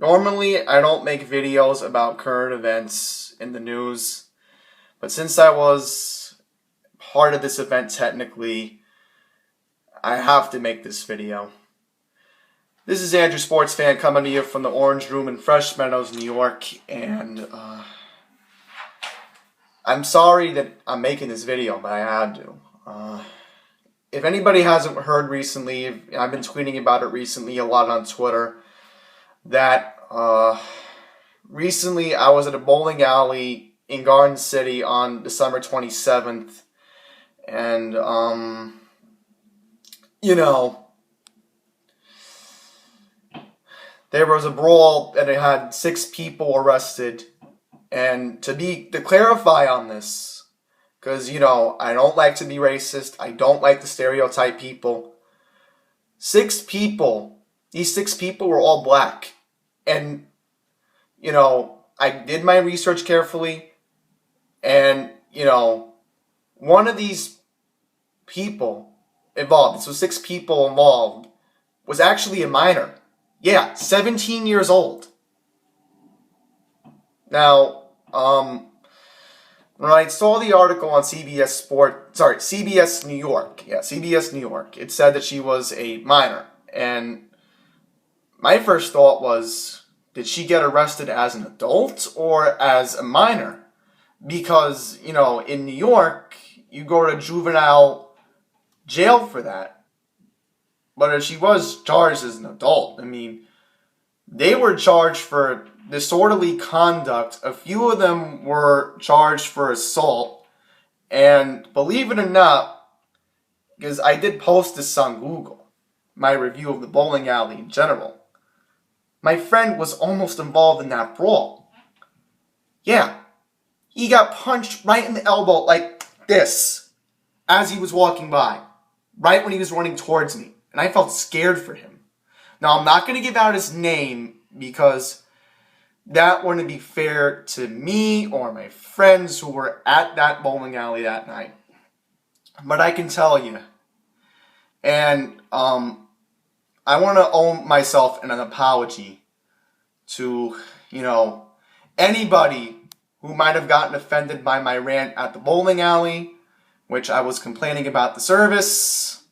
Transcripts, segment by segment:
Normally, I don't make videos about current events in the news, but since I was part of this event technically, I have to make this video. This is Andrew Sports Fan coming to you from the Orange Room in Fresh Meadows, New York, and I'm sorry that I'm making this video, but I had to. If anybody hasn't heard recently, I've been tweeting about it recently a lot on Twitter, that recently I was at a bowling alley in Garden City on December 27th, and there was a brawl and it had 6 people arrested. And to clarify on this, because I don't like to be racist, I don't like to stereotype people. 6 people. These 6 people were all black. And, I did my research carefully. And, one of these people involved, so 6 people involved, was actually a minor. Yeah, 17 years old. Now, when I saw the article on CBS New York, CBS New York, it said that she was a minor. And my first thought was, did she get arrested as an adult or as a minor? Because, in New York, you go to juvenile jail for that. But if she was charged as an adult, they were charged for disorderly conduct. A few of them were charged for assault. And believe it or not, because I did post this on Google, my review of the bowling alley in general, my friend was almost involved in that brawl. Yeah, he got punched right in the elbow like this as he was walking by, right when he was running towards me. And I felt scared for him. Now, I'm not going to give out his name because that wouldn't be fair to me or my friends who were at that bowling alley that night. But I can tell you, and I want to owe myself an apology to, anybody who might have gotten offended by my rant at the bowling alley, which I was complaining about the service.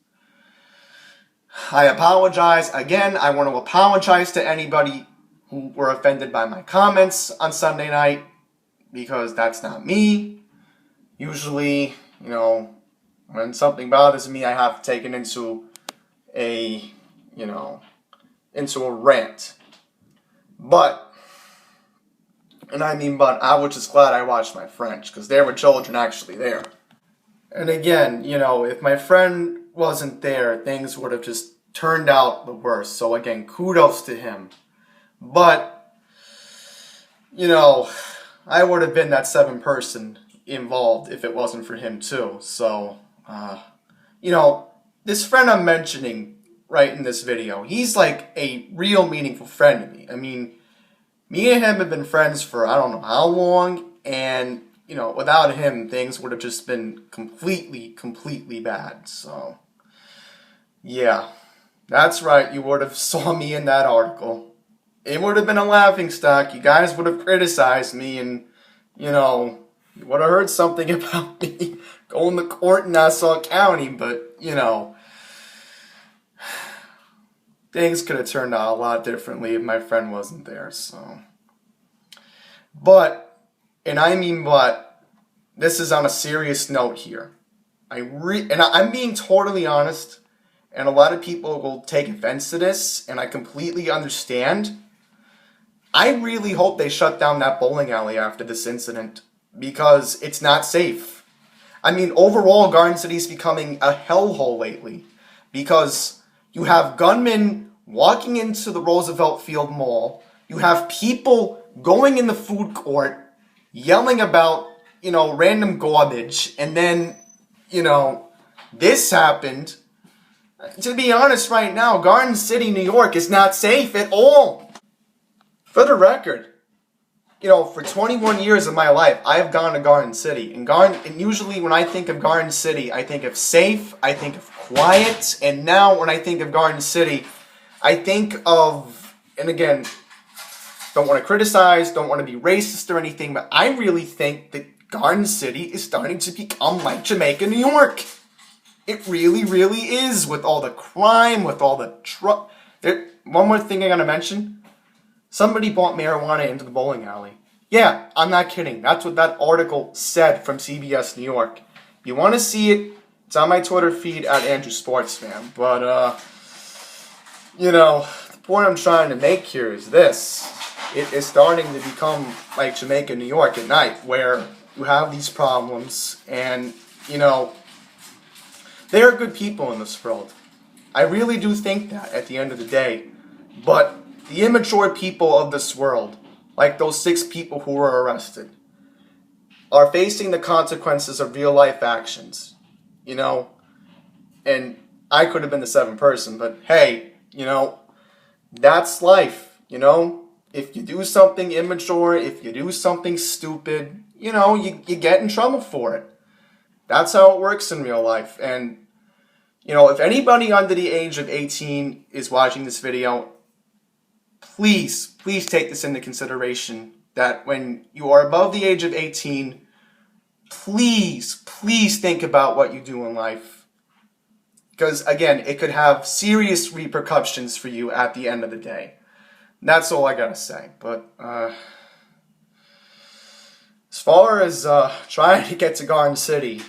I apologize. Again, I want to apologize to anybody who were offended by my comments on Sunday night, because that's not me. Usually, when something bothers me, I have to take it into a rant. But I was just glad I watched my French, because there were children actually there. And again, if my friend wasn't there, things would have just turned out the worst. So again, kudos to him. But, I would have been that 7th person involved if it wasn't for him too. So, this friend I'm mentioning right in this video, he's like a real meaningful friend to me. Me and him have been friends for I don't know how long, and without him, things would have just been completely bad. So, yeah, that's right. You would have saw me in that article. It would have been a laughingstock. You guys would have criticized me, and you would have heard something about me going to court in Nassau County. But things could have turned out a lot differently if my friend wasn't there. So, but this is on a serious note here. I'm being totally honest, and a lot of people will take offense to this, and I completely understand. I really hope they shut down that bowling alley after this incident, because it's not safe. Overall, Garden City is becoming a hellhole lately, because you have gunmen walking into the Roosevelt Field Mall, you have people going in the food court, yelling about, random garbage, and then, this happened. To be honest right now, Garden City, New York is not safe at all. For the record, for 21 years of my life, I've gone to Garden City. And usually when I think of Garden City, I think of safe, I think of quiet, and now when I think of Garden City, I think of, and again, don't want to criticize, don't want to be racist or anything, but I really think that Garden City is starting to become like Jamaica, New York. It really, really is, with all the crime, with all the One more thing I gotta mention. Somebody bought marijuana into the bowling alley. Yeah, I'm not kidding. That's what that article said from CBS New York. You want to see it? It's on my Twitter feed at Andrew Sportsman. But, you know, the point I'm trying to make here is this. It is starting to become like Jamaica, New York at night, where you have these problems, and, you know, there are good people in this world. I really do think that at the end of the day. But the immature people of this world, like those 6 people who were arrested, are facing the consequences of real life actions, you know, and I could have been the 7th person, but hey, you know, that's life, you know. If you do something immature, if you do something stupid, you know, you get in trouble for it. That's how it works in real life. And, you know, if anybody under the age of 18 is watching this video, please take this into consideration, that when you are above the age of 18, please think about what you do in life. Because, again, it could have serious repercussions for you at the end of the day. That's all I gotta say. But, as far as trying to get to Garden City,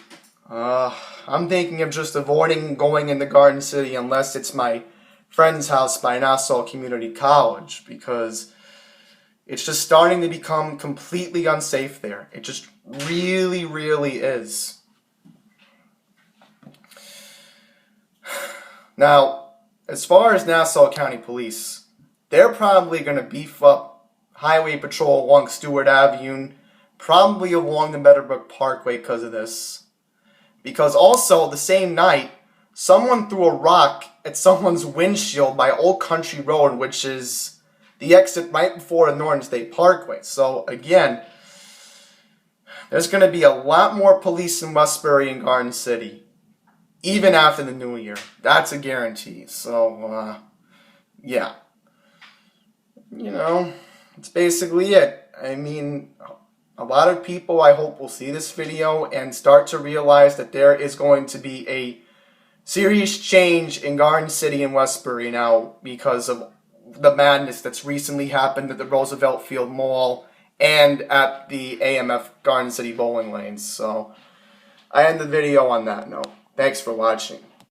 I'm thinking of just avoiding going into Garden City unless it's my friend's house by Nassau Community College, because it's just starting to become completely unsafe there. It just really, really is. Now, as far as Nassau County Police, they're probably going to beef up highway patrol along Stewart Avenue, probably along the Meadowbrook Parkway because of this. Because also, the same night, someone threw a rock at someone's windshield by Old Country Road, which is the exit right before the Northern State Parkway. So, again, there's going to be a lot more police in Westbury and Garden City, even after the new year. That's a guarantee. So, yeah. You know, that's basically it. I mean, a lot of people, I hope, will see this video and start to realize that there is going to be a serious change in Garden City and Westbury now because of the madness that's recently happened at the Roosevelt Field Mall and at the AMF Garden City bowling lanes. So, I end the video on that note. Thanks for watching.